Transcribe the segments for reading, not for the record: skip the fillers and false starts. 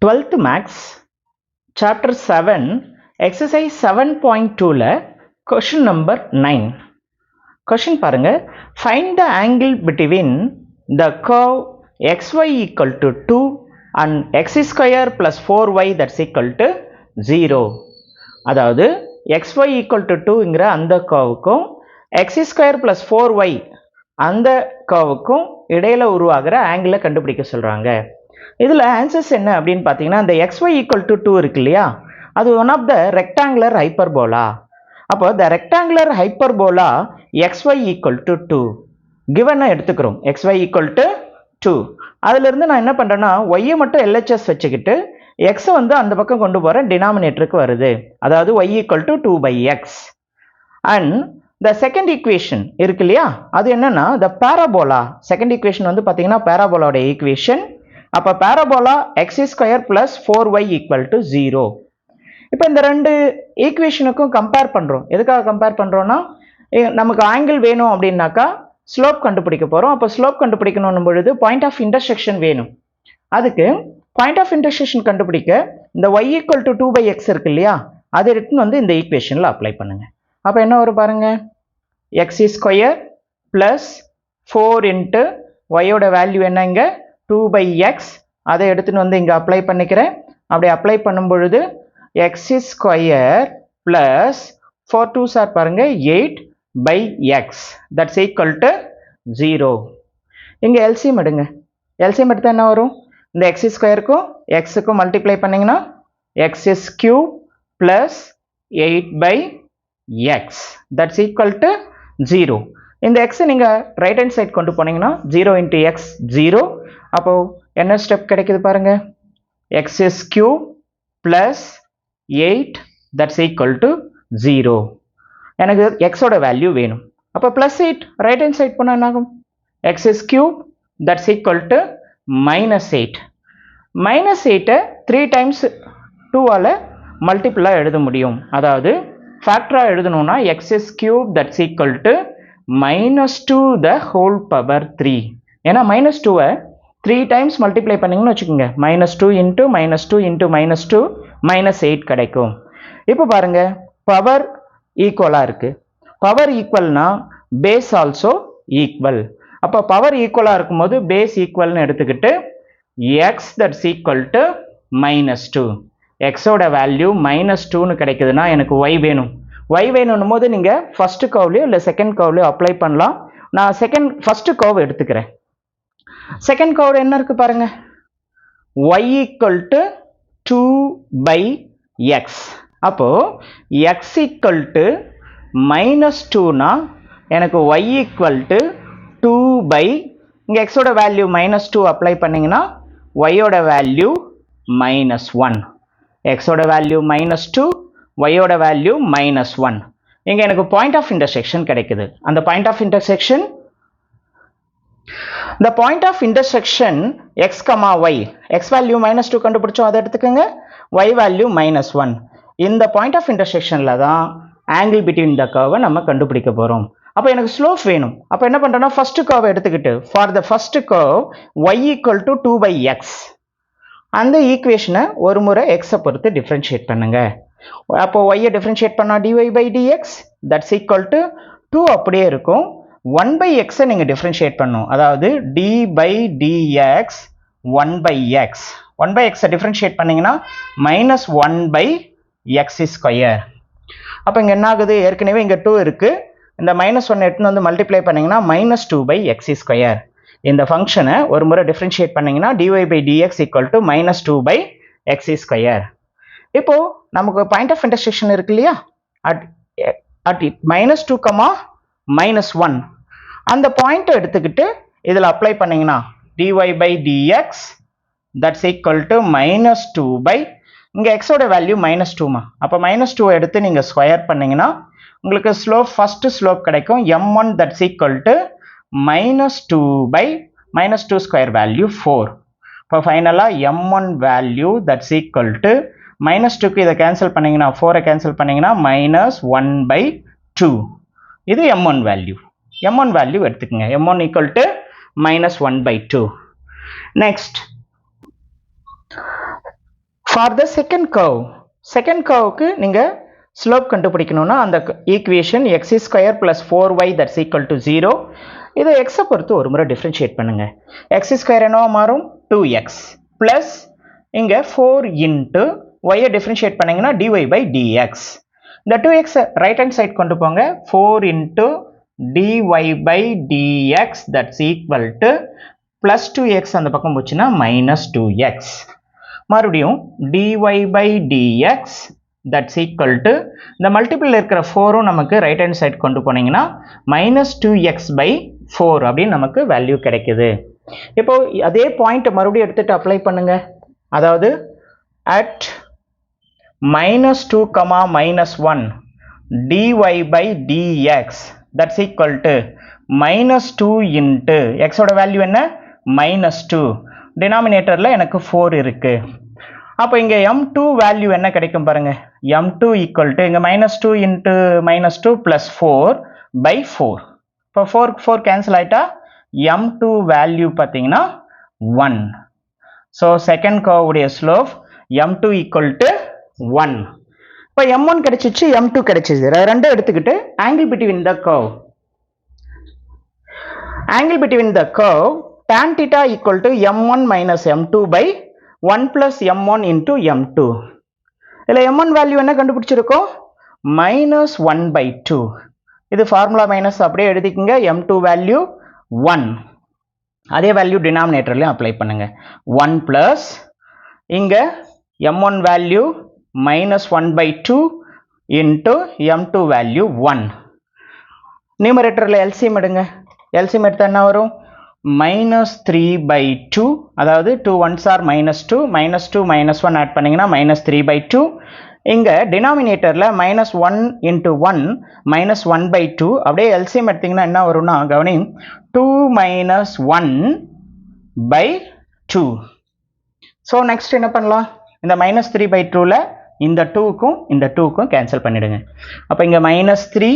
12th Max, Chapter 7, Exercise 7.2ல Question number 9. Question பாருங்க. Find the angle between the curve xy equal to 2 and x square plus 4y that's equal to 0. அதாவது xy equal to 2ங்கிற அந்த கர்வுக்கும் x square plus 4y அந்த கர்வுக்கும் இடையில உருவாகிற ஆங்கிளை கண்டுபிடிக்க சொல்றாங்க. இதில் ஆன்சர்ஸ் என்ன அப்படின்னு பார்த்தீங்கன்னா, இந்த xy equal to 2 இருக்கு இல்லையா, அது one of the rectangular hyperbola. அப்போ the rectangular hyperbola xy equal to 2 கிவனை எடுத்துக்கிறோம். xy equal to 2 அதிலிருந்து நான் என்ன பண்ணுறேன்னா, ஒய்யை மட்டும் LHS வச்சுக்கிட்டு எக்ஸை வந்து அந்த பக்கம் கொண்டு போகிறேன், டினாமினேட்டருக்கு வருது. அதாவது y equal to 2/x. And the second equation இருக்கு இல்லையா, அது என்னன்னா த பேராபோலா. செகண்ட் ஈக்குவேஷன் வந்து பார்த்தீங்கன்னா பேராபோலாவோட ஈக்குவேஷன். அப்போ parabola X square plus 4y equal to 0. இப்போ இந்த ரெண்டு ஈக்குவேஷனுக்கும் கம்பேர் பண்ணுறோம். எதுக்காக கம்பேர் பண்ணுறோன்னா, நமக்கு ஆங்கிள் வேணும் அப்படின்னாக்கா ஸ்லோப் கண்டுபிடிக்க போகிறோம். அப்போ ஸ்லோப் கண்டுபிடிக்கணும் பொழுது பாயிண்ட் ஆஃப் இன்டர்செக்ஷன் வேணும். அதுக்கு பாயிண்ட் ஆஃப் இன்டர்செக்ஷன் கண்டுபிடிக்க இந்த y ஈக்குவல் டு 2/x இருக்கு இல்லையா, அதை எடுத்துன்னு வந்து இந்த ஈக்குவேஷனில் அப்ளை பண்ணுங்க. அப்போ என்ன வரும் பாருங்க, எக்ஸ் ஸ்கொயர் பிளஸ் 4 இன்ட்டு ஒய்யோட வேல்யூ என்னங்க 2/x. அதை எடுத்துன்னு வந்து இங்கே அப்ளை பண்ணிக்கிறேன். அப்படி அப்ளை பண்ணும் பொழுது X square plus 4 2s R பாருங்க 8/x தட்ஸ் ஈக்குவல் டு 0. இங்கே எல்சிஎம் எடுங்க. எல்சிஎம் எடுத்தால் என்ன வரும், இந்த எக்ஸ் ஸ்கொயருக்கும் எக்ஸுக்கும் மல்டிப்ளை பண்ணிங்கன்னா X cube plus 8/x that's equal to 0. இந்த எக்ஸை நீங்கள் ரைட் ஹேண்ட் சைட் கொண்டு போனீங்கன்னா 0 இன்ட்டு எக்ஸ் 0. அப்போது என்ன ஸ்டெப் கிடைக்குது பாருங்க, X cube plus 8 that's equal to 0. எனக்கு எக்ஸோட வேல்யூ வேணும். அப்போ ப்ளஸ் 8 ரைட் ஹேண்ட் சைட் போனால் என்ன ஆகும், x cube that's equal to -8. -8 3 times 2ஆல் மல்டிபிளாக எழுத முடியும். அதாவது ஃபேக்டராக எழுதணும்னா x cube that's equal to -2 the whole power 3. ஏன்னா -2வை 3 டைம்ஸ் மல்டிப்ளை பண்ணிங்கன்னு வச்சுக்கோங்க, -2 இன்ட்டு -2 இன்ட்டு -2 -8 கிடைக்கும். இப்போ பாருங்க, பவர் ஈக்குவலாக இருக்குது. பவர் ஈக்குவல்னா பேஸ் ஆல்சோ ஈக்குவல். அப்போ பவர் ஈக்குவலாக இருக்கும்போது பேஸ் ஈக்குவல்னு எடுத்துக்கிட்டு எக்ஸ் தட்ஸ் ஈக்குவல் டு -2. எக்ஸோட வேல்யூ -2ன்னு கிடைக்குதுன்னா எனக்கு ஒய் வேணும். ஒய் வேணும் போது நீங்கள் ஃபர்ஸ்ட் கர்வ்லையோ இல்லை செகண்ட் கர்வ்லையோ அப்ளை பண்ணலாம். நான் ஃபர்ஸ்ட் கர்வ் எடுத்துக்கிறேன். செகண்ட் கர்வ் என்ன இருக்கு பாருங்க, y ஈக்குவல் டு 2/x. அப்போ x ஈக்குவல் டு -2னா எனக்கு y ஈக்குவல் டு 2/, இங்கே எக்ஸோட வேல்யூ -2 அப்ளை பண்ணிங்கன்னா ஒய்யோட வேல்யூ -1. எக்ஸோட வேல்யூ -2, ஒய்யோட வேல்யூ -1. இங்கே எனக்கு பாயிண்ட் ஆஃப் இன்டர்செக்ஷன் கிடைக்குது. அந்த point of intersection, the point of intersection x, y, x value -2 கண்டுபிடிச்சோம், அதை எடுத்துக்கோங்க. y value -1. இந்த பாயிண்ட் ஆஃப் இன்டர்செக்ஷனில் தான் ஆங்கிள் பிட்வீன் த கர்வை நம்ம கண்டுபிடிக்க போகிறோம். அப்போ எனக்கு ஸ்லோப் வேணும். அப்போ என்ன பண்ணுறேன்னா, ஃபர்ஸ்ட் கர்வை எடுத்துக்கிட்டு for the first curve y equal to 2/x அந்த ஈக்குவேஷனை ஒரு முறை எக்ஸை பொறுத்து டிஃப்ரென்ஷியேட் பண்ணுங்க. அப்போ ஒய்யை டிஃப்ரென்ஷியேட் பண்ணால் dy/dx தட்ஸ் ஈக்குவல் டு 2 அப்படியே இருக்கும். 1/xஐ நீங்கள் டிஃப்ரென்ஷியேட் பண்ணும், அதாவது d/dx 1/x. 1/xஐ டிஃப்ரென்ஷியேட் பண்ணிங்கன்னா -1/x ஸ்கொயர். அப்போ இங்கே என்ன ஆகுது, ஏற்கனவே இங்கே 2 இருக்குது, இந்த -1 எடுத்துன்னு வந்து மல்டிப்ளை பண்ணிங்கன்னா -2/x ஸ்கொயர். இந்த ஃபங்க்ஷனை ஒரு முறை டிஃப்ரென்ஷியேட் பண்ணிங்கன்னா dy/dx equal to -2/x square. இப்போது நமக்கு பாயிண்ட் ஆஃப் இன்டர்செக்ஷன் இருக்கு இல்லையா, at -2, -1 அந்த பாயிண்ட்டை எடுத்துக்கிட்டு இதில் அப்ளை பண்ணிங்கன்னா dy/dx தட்ஸ் ஈக்குவல் டு -2/, இங்கே எக்ஸோட வேல்யூ -2மா, அப்போ -2 எடுத்து நீங்கள் ஸ்கொயர் பண்ணிங்கன்னா உங்களுக்கு ஸ்லோப், ஃபஸ்ட்டு ஸ்லோப் கிடைக்கும் m1 that's equal to -2/, square value 4. இப்போ ஃபைனலாக m1 value that's equal to -2க்கு இதை கேன்சல் பண்ணிங்கன்னா 4ஐ கேன்சல் பண்ணிங்கன்னா -1/2. இது m1 வேல்யூ. m1 வேல்யூ எடுத்துக்கோங்க, m1 equal to -1/2. Next for the second கர்வுக்கு நீங்கள் ஸ்லோப் கண்டுபிடிக்கணும்னா அந்த equation x square plus 4y that's equal to 0. இதை எக்ஸை பொறுத்து ஒரு முறை டிஃப்ரென்ஷியேட் பண்ணுங்க. எக்ஸ் ஸ்கொயர் என்னவா மாறும் 2x ப்ளஸ் இங்கே 4 இன்ட்டு ஒய்யை டிஃப்ரென்ஷியேட் பண்ணிங்கன்னா dy பை dx. இந்த 2x ரைட் ஹேண்ட் சைட் கொண்டு போங்க. 4 into dy by dx that's equal to plus 2x அந்த பக்கம் போச்சுன்னா மைனஸ் 2x. மறுபடியும் dy by dx that's equal to இந்த மல்டிபிள் இருக்கிற 4 நமக்கு ரைட் ஹேண்ட் சைட் கொண்டு போனீங்கன்னா மைனஸ் 2x by 4 அப்படின்னு நமக்கு வேல்யூ கிடைக்குது. இப்போ அதே பாயிண்ட் மறுபடியும் எடுத்துட்டு அப்ளை பண்ணுங்க. அதாவது at minus 2 comma minus 1 dy by dx that's equal to minus 2 into x ஓட வேல்யூ என்ன minus 2. டினாமினேட்டரில் எனக்கு 4 இருக்கு. அப்போ இங்கே m2 வேல்யூ என்ன கிடைக்கும் பாருங்க. m2 ஈக்குவல் டு இங்கே minus 2 into minus 2 plus 4 by 4. இப்போ 4 கேன்சல் ஆகிட்டா m2 வேல்யூ பார்த்தீங்கன்னா 1. ஸோ செகண்ட் கர்வுடைய ஸ்லோப் m2 ஈக்குவல் டு 1. இப்போ m1 கிடைச்சிச்சு, m2 கிடைச்சிச்சு. ரெண்டும் எடுத்துக்கிட்டு angle between the curve. Angle between the curve tan theta equal to m1 minus m2 by 1 plus m1 into m2. இதில் m1 value என்ன கண்டுபிடிச்சிருக்கோம் minus 1 by 2. இது ஃபார்முலா மைனஸ் அப்படியே எழுதிக்கங்க. m2 value 1. அதே வேல்யூ டினாமினேட்டர்லையும் அப்ளை பண்ணுங்க. 1 plus இங்கே m1 value minus 1 by 2 into m2 value 1. நியூமரேட்டரில் LCM எடுங்க. எல்சிஎம் எடுத்தால் என்ன வரும் minus 3 by 2. அதாவது 2 1s are minus 2, minus 2 minus 1 add பண்ணிங்கன்னா minus 3 by 2. இங்கே டினாமினேட்டரில் minus 1 into 1 minus 1 by 2. அப்படியே எல்சிஎம் எடுத்திங்கன்னா என்ன வரும்னா கவனி 2 minus 1 by 2. ஸோ நெக்ஸ்ட் என்ன பண்ணலாம், இந்த minus 3 by 2ல இந்த 2க்கும் இந்த 2க்கும் கேன்சல் பண்ணிடுங்க. அப்போ இங்கே minus 3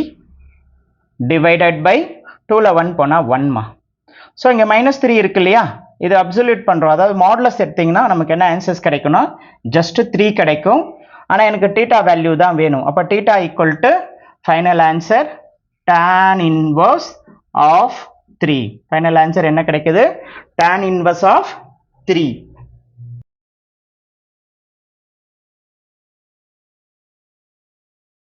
divided by 2ல 1 போனால் 1மா. ஸோ இங்கே மைனஸ் 3 இருக்கு இல்லையா, இது அப்சல்யூட் பண்ணுறோம். அதாவது மாடுலஸ் எடுத்திங்கன்னா நமக்கு என்ன ஆன்சர்ஸ் கிடைக்கும்னா ஜஸ்ட் 3 கிடைக்கும். ஆனால் எனக்கு டீட்டா வேல்யூ தான் வேணும். அப்போ theta equal to final answer tan inverse of 3. Final answer என்ன கிடைக்குது tan இன்வர்ஸ் ஆஃப் 3.